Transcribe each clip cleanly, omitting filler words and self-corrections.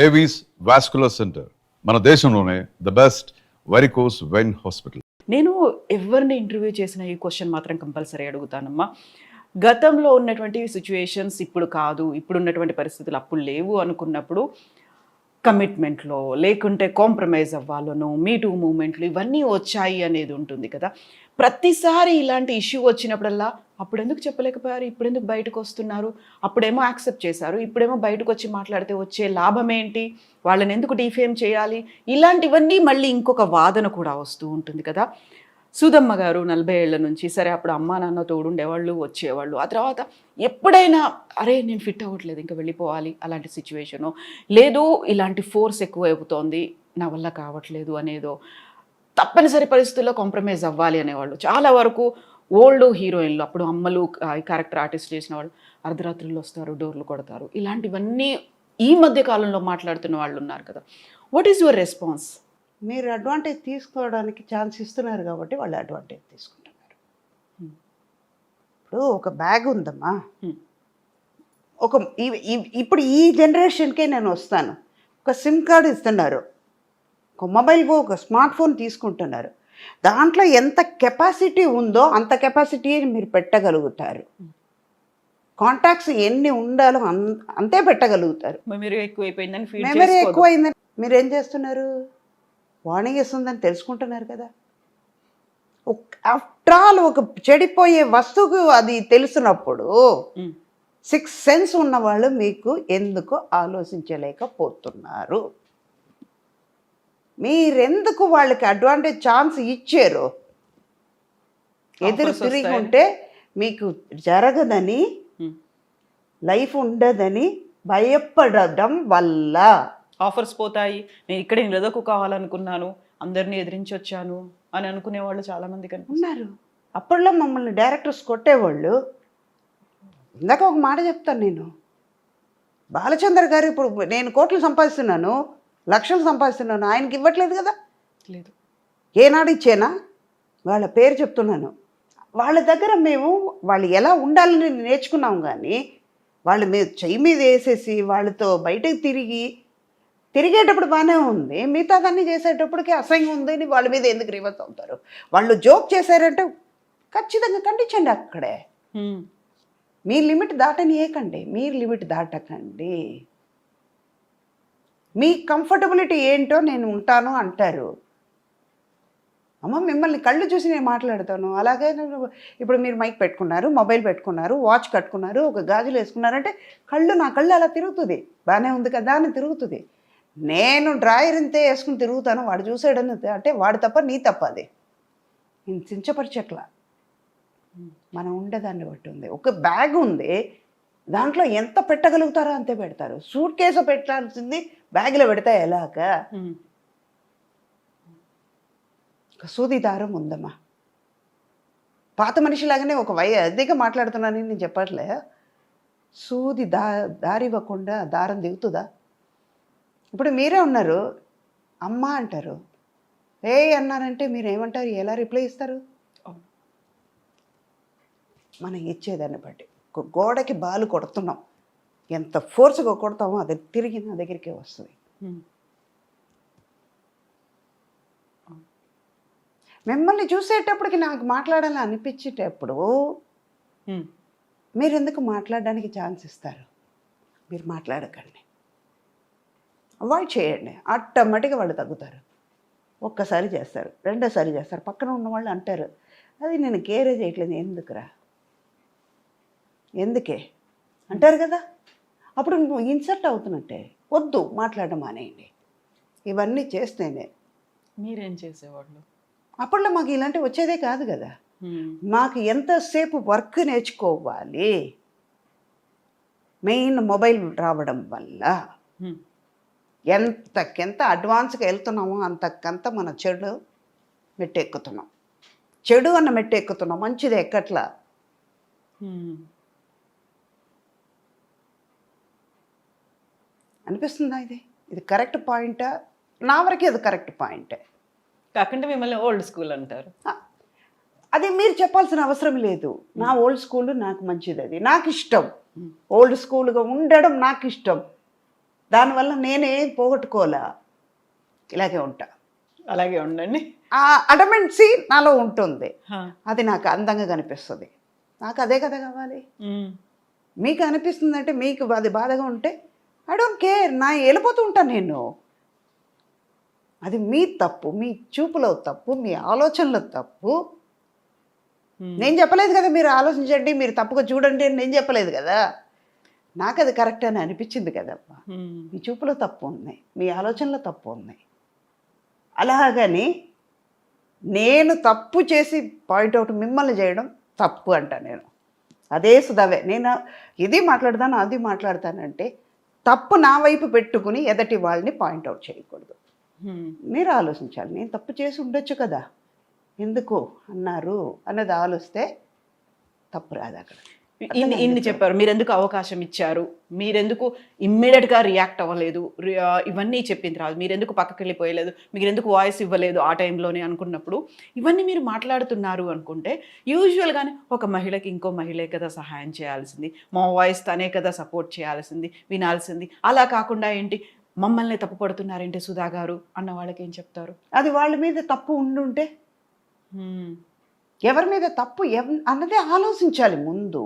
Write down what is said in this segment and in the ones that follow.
Avis vascular centre మన దేశంలోనే the best varicose vein hospital. నేను ఎవరిని ఇంటర్వ్యూ చేసిన ఈ క్వశ్చన్ మాత్రం కంపల్సరీ అడుగుతానమ్మా. గతంలో ఉన్నటువంటి సిచ్యువేషన్స్ ఇప్పుడు కాదు, ఇప్పుడు ఉన్నటువంటి పరిస్థితులు అప్పుడు లేవు అనుకున్నప్పుడు కమిట్మెంట్లో లేకుంటే కాంప్రమైజ్ అవ్వాలను మీటూ మూమెంట్లు ఇవన్నీ వచ్చాయి అనేది ఉంటుంది కదా. ప్రతిసారి ఇలాంటి ఇష్యూ వచ్చినప్పుడల్లా అప్పుడు ఎందుకు చెప్పలేకపోయారు, ఇప్పుడు ఎందుకు బయటకు వస్తున్నారు, అప్పుడేమో యాక్సెప్ట్ చేశారు, ఇప్పుడేమో బయటకు వచ్చి మాట్లాడితే వచ్చే లాభం ఏంటి, వాళ్ళని ఎందుకు డిఫేమ్ చేయాలి, ఇలాంటివన్నీ మళ్ళీ ఇంకొక వాదన కూడా వస్తూ ఉంటుంది కదా. సుధమ్మ గారు 40 ఏళ్ల నుంచి సరే అప్పుడు అమ్మా నాన్న తోడుండేవాళ్ళు వచ్చేవాళ్ళు, ఆ తర్వాత ఎప్పుడైనా అరే నేను ఫిట్ అవ్వట్లేదు ఇంకా వెళ్ళిపోవాలి అలాంటి సిచ్యువేషను, లేదు ఇలాంటి ఫోర్స్ ఎక్కువ అయిపోతుంది నా వల్ల కావట్లేదు అనేదో, తప్పనిసరి పరిస్థితుల్లో కాంప్రమైజ్ అవ్వాలి అనేవాళ్ళు. చాలా వరకు ఓల్డ్ హీరోయిన్లు అప్పుడు అమ్మలు క్యారెక్టర్ ఆర్టిస్ట్ చేసిన వాళ్ళు అర్ధరాత్రులు వస్తారు, డోర్లు కొడతారు, ఇలాంటివన్నీ ఈ మధ్య కాలంలో మాట్లాడుతున్న వాళ్ళు ఉన్నారు కదా. What is your response? మీరు అడ్వాంటేజ్ తీసుకోవడానికి ఛాన్స్ ఇస్తున్నారు కాబట్టి వాళ్ళు అడ్వాంటేజ్ తీసుకుంటున్నారు. ఇప్పుడు ఒక బ్యాగ్ ఉందమ్మా, ఒక ఇప్పుడు ఈ జనరేషన్కే నేను వస్తాను, ఒక సిమ్ కార్డు ఇస్తున్నారు, ఒక మొబైల్ ఒక స్మార్ట్ ఫోన్ తీసుకుంటున్నారు, దాంట్లో ఎంత కెపాసిటీ ఉందో అంత కెపాసిటీ మీరు పెట్టగలుగుతారు. కాంటాక్ట్స్ ఎన్ని ఉండాలో అంతే పెట్టగలుగుతారు. మెమరీ ఎక్కువైపోయిందని మెమరీ ఎక్కువైందని మీరు ఏం చేస్తున్నారు, వార్నింగ్ ఇస్తుందని తెలుసుకుంటున్నారు కదా. ఆఫ్టర్ ఆల్ ఒక చెడిపోయే వస్తువుకు అది తెలుసున్నప్పుడు 6 సెన్స్ ఉన్న వాళ్ళు మీకు ఎందుకు ఆలోచించలేకపోతున్నారు, మీరెందుకు వాళ్ళకి అడ్వాంటేజ్ ఛాన్స్ ఇచ్చారు? ఎదురు తిరిగి ఉంటే మీకు జరగదని, లైఫ్ ఉండదని భయపడడం వల్ల ఆఫర్స్ పోతాయి, నేను ఇక్కడ నిలదొక్కు కావాలనుకున్నాను, అందరినీ ఎదిరించి వచ్చాను అని అనుకునే వాళ్ళు చాలామంది ఉన్నారు. అప్పట్లో మమ్మల్ని డైరెక్టర్స్ కొట్టేవాళ్ళు. ఇందాక ఒక మాట చెప్తాను, నేను బాలచంద్ర గారు ఇప్పుడు నేను కోట్లు సంపాదిస్తున్నాను, లక్షలు సంపాదిస్తున్నాను, ఆయనకి ఇవ్వట్లేదు కదా. లేదు, ఏనాడు ఇచ్చేనా? వాళ్ళ పేరు చెప్తున్నాను. వాళ్ళ దగ్గర మేము వాళ్ళు ఎలా ఉండాలని నేర్చుకున్నాం, కానీ వాళ్ళు మీరు చెయ్యి మీద వేసేసి వాళ్ళతో బయటకు తిరిగేటప్పుడు బాగానే ఉంది, మిగతాదన్నీ చేసేటప్పటికి అసహ్యం ఉంది అని వాళ్ళ మీద ఎందుకు రివర్స్ అవుతారు? వాళ్ళు జోక్ చేశారంటే ఖచ్చితంగా ఖండించండి అక్కడే. మీ లిమిట్ దాటనియకండి, మీరు లిమిట్ దాటకండి. మీ కంఫర్టబిలిటీ ఏంటో నేను ఉంటాను అంటారు. అమ్మ మిమ్మల్ని కళ్ళు చూసి నేను మాట్లాడతాను, అలాగే ఇప్పుడు మీరు మైక్ పెట్టుకున్నారు, మొబైల్ పెట్టుకున్నారు, వాచ్ కట్టుకున్నారు, ఒక గాజులు వేసుకున్నారంటే నా కళ్ళు అలా తిరుగుతుంది, బాగానే ఉంది కదా అని తిరుగుతుంది. నేను డ్రాయర్ ఇంతే వేసుకుని తిరుగుతాను, వాడు చూసాడని అంటే వాడు తప్ప నీ తప్ప, అది నేను చించపరిచట్లా. మనం ఉండేదాన్ని బట్టి ఉంది. ఒక బ్యాగ్ ఉంది, దాంట్లో ఎంత పెట్టగలుగుతారో అంతే పెడతారు. సూట్ కేసు పెట్టాల్సింది బ్యాగ్లో పెడతా ఎలాగా? సూది దారం ఉందమ్మా. పాత మనిషిలాగానే ఒక అధిక మాట్లాడుతున్నానని నేను చెప్పట్లే. సూది దారివ్వకుండా దారం దిగుతుందా? ఇప్పుడు మీరే ఉన్నారు, అమ్మ అంటారు, ఏ అన్నారంటే మీరు ఏమంటారు, ఎలా రిప్లై ఇస్తారు? మనం ఇచ్చేదాన్ని బట్టి. ఒక గోడకి బాలు కొడుతున్నాం, ఎంత ఫోర్స్గా కొడతామో అది తిరిగి నా దగ్గరికే వస్తుంది. మిమ్మల్ని చూసేటప్పటికి నాకు మాట్లాడాలని అనిపించేటప్పుడు మీరు ఎందుకు మాట్లాడడానికి ఛాన్స్ ఇస్తారు? మీరు మాట్లాడకండి, అవాయిడ్ చేయండి, ఆటోమేటిక్గా వాళ్ళు తగ్గుతారు. ఒక్కసారి చేస్తారు, రెండోసారి చేస్తారు, పక్కన ఉన్న వాళ్ళు అంటారు అది నేను కేరే చేయట్లేదు, ఎందుకురా ఎందుకే అంటారు కదా. అప్పుడు నువ్వు ఇన్సర్ట్ అవుతున్నట్టే, వద్దు మాట్లాడడం మానేయండి. ఇవన్నీ చేస్తేనే. మీరేం చేసేవాళ్ళు? అప్పట్లో మాకు ఇలాంటివి వచ్చేదే కాదు కదా. మాకు ఎంతసేపు వర్క్ నేర్చుకోవాలి, మెయిన్ మొబైల్ రావడం వల్ల ఎంతకెంత అడ్వాన్స్గా వెళ్తున్నామో అంతకంత మన చెడు మెట్టెక్కుతున్నాం. చెడు అన్న మెట్టెక్కుతున్నాం, మంచిది ఎక్కట్లా. అనిపిస్తుందా ఇది కరెక్ట్ పాయింటా? నా వరకే అది కరెక్ట్ పాయింటే. కాకుండా మిమ్మల్ని ఓల్డ్ స్కూల్ అంటారు, అది మీరు చెప్పాల్సిన అవసరం లేదు. నా ఓల్డ్ స్కూల్ నాకు మంచిది, అది నాకు ఇష్టం. ఓల్డ్ స్కూల్గా ఉండడం నాకు ఇష్టం. దానివల్ల నేనేం పోగొట్టుకోలే, ఇలాగే ఉంటా. అలాగే ఉండండి. ఆ అడమెంట్సీ నాలో ఉంటుంది, అది నాకు అందంగా కనిపిస్తుంది. నాకు అదే కదా కావాలి. మీకు అనిపిస్తుందంటే, మీకు అది బాధగా ఉంటే ఐ డోంట్ కేర్, నా వెళ్ళిపోతూ ఉంటాను నేను. అది మీ తప్పు, మీ చూపులో తప్పు, మీ ఆలోచనలో తప్పు. నేను చెప్పలేదు కదా మీరు ఆలోచించండి, మీరు తప్పుగా చూడండి అని నేను చెప్పలేదు కదా. నాకు అది కరెక్ట్ అని అనిపించింది కదమ్మా. మీ చూపులో తప్పు ఉంది, మీ ఆలోచనలో తప్పు ఉన్నాయి. అలాగని నేను తప్పు చేసి పాయింట్అవుట్ మిమ్మల్ని చేయడం తప్పు అంట నేను. అదే సుధావే, నేను ఇది మాట్లాడతాను అది మాట్లాడతానంటే తప్పు నా వైపు పెట్టుకుని ఎదటి వాళ్ళని పాయింట్అవుట్ చేయకూడదు. మీరు ఆలోచించాలి, నేను తప్పు చేసి ఉండొచ్చు కదా, ఎందుకు అన్నారు అన్నది ఆలోచిస్తే తప్పు రాదు అక్కడ. ఇన్ని చెప్పారు, మీరెందుకు అవకాశం ఇచ్చారు, మీరెందుకు ఇమ్మీడియట్గా రియాక్ట్ అవ్వలేదు, ఇవన్నీ చెప్పిన తర్వాత మీరెందుకు పక్కకి వెళ్ళిపోయలేదు, మీరెందుకు వాయిస్ ఇవ్వలేదు ఆ టైంలోనే అనుకున్నప్పుడు ఇవన్నీ మీరు మాట్లాడుతున్నారు అనుకుంటే, యూజువల్గానే ఒక మహిళకి ఇంకో మహిళే కదా సహాయం చేయాల్సింది, మా వాయిస్ తనే కదా సపోర్ట్ చేయాల్సింది, వినాల్సింది. అలా కాకుండా ఏంటి మమ్మల్ని తప్పు పడుతున్నారేంటి సుధా గారు అన్న వాళ్ళకి ఏం చెప్తారు? అది వాళ్ళ మీద తప్పు ఉండుంటే, ఎవరి మీద తప్పు అన్నదే ఆలోచించాలి ముందు.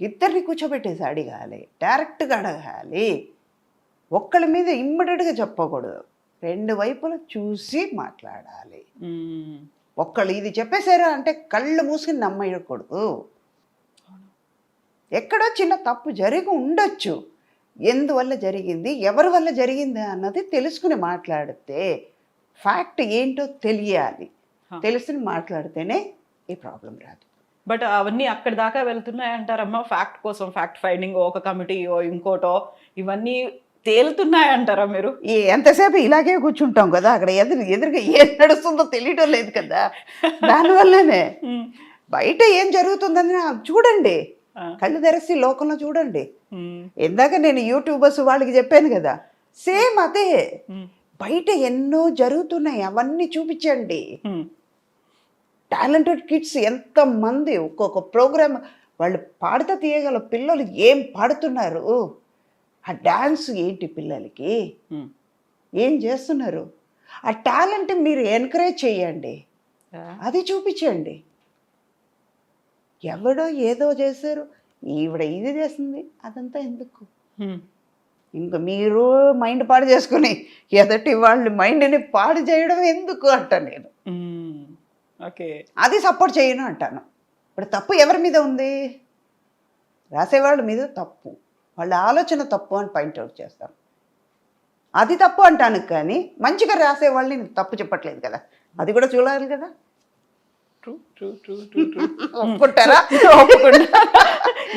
ఇద్దరిని కూర్చోబెట్టేసి అడగాలి, డైరెక్ట్గా అడగాలి. ఒక్కళ్ళ మీద ఇమ్మీడియట్గా చెప్పకూడదు, రెండు వైపులా చూసి మాట్లాడాలి. ఒక్కళ్ళు ఇది చెప్పేశారా అంటే కళ్ళు మూసుకుని నమ్మకూడదు. ఎక్కడో చిన్న తప్పు జరిగి ఉండొచ్చు, ఎందువల్ల జరిగింది, ఎవరి వల్ల జరిగింది అన్నది తెలుసుకుని మాట్లాడితే, ఫ్యాక్ట్ ఏంటో తెలియాలి, తెలుసుకుని మాట్లాడితేనే ఈ ప్రాబ్లం రాదు. బట్ అవన్నీ అక్కడి దాకా వెళ్తున్నాయి అంటారమ్మా, ఫ్యాక్ట్ కోసం, ఫ్యాక్ట్ ఫైండింగ్ ఒక కమిటీయో ఇంకోటో ఇవన్నీ తేలుతున్నాయి అంటారా మీరు? ఎంతసేపు ఇలాగే కూర్చుంటాం కదా, అక్కడ ఎదురుగా ఏం నడుస్తుందో తెలియడం లేదు కదా. దానివల్లనే బయట ఏం జరుగుతుందని చూడండి, కళ్ళు తెరిసి లోకంలో చూడండి. ఇందాక నేను యూట్యూబర్స్ వాళ్ళకి చెప్పాను కదా, సేమ్ అదే. బయట ఎన్నో జరుగుతున్నాయి, అవన్నీ చూపించండి. టాలెంటెడ్ కిడ్స్ ఎంతమంది, ఒక్కొక్క ప్రోగ్రామ్ వాళ్ళు పాడుతా తీయగల పిల్లలు ఏం పాడుతున్నారు, ఆ డాన్స్ ఏంటి, పిల్లలకి ఏం చేస్తున్నారు, ఆ టాలెంట్ మీరు ఎంకరేజ్ చేయండి, అది చూపించండి. ఎవడో ఏదో చేశారు, ఈవిడ ఇది చేస్తుంది, అదంతా ఎందుకు? ఇంకా మీరు మైండ్ పాడు చేసుకుని ఎదటి వాళ్ళ మైండ్ని పాడు చేయడం ఎందుకు అంట నేను. ఓకే, అది సపోర్ట్ చేయను అంటాను. ఇప్పుడు తప్పు ఎవరి మీద ఉంది? రాసేవాళ్ళ మీద తప్పు, వాళ్ళ ఆలోచన తప్పు అని పాయింట్అవుట్ చేస్తాను, అది తప్పు అంటాను. కానీ మంచిగా రాసేవాళ్ళని నేను తప్పు చెప్పట్లేదు కదా, అది కూడా చూడాలి కదా. ఒప్పుకుంటారా? ఒప్పుకుంటా.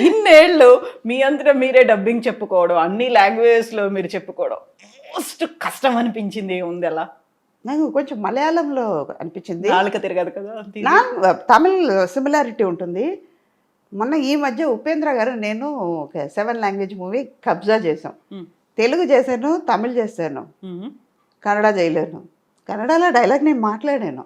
ఇన్నేళ్ళు మీ అంతటా మీరే డబ్బింగ్ చెప్పుకోవడం, అన్ని లాంగ్వేజెస్లో మీరు చెప్పుకోవడం మోస్ట్ కష్టం అనిపించింది ఏముంది? అలా నాకు కొంచెం మలయాళంలో అనిపించింది, నాలుక తిరగదు కదా, తమిళ్ సిమిలారిటీ ఉంటుంది. మొన్న ఈ మధ్య ఉపేంద్ర గారు నేను ఒక 7 లాంగ్వేజ్ మూవీ కబ్జా చేసాం. తెలుగు చేశాను, తమిళ్ చేశాను, కన్నడ చేయలేను. కన్నడలో డైలాగ్ నేను మాట్లాడాను.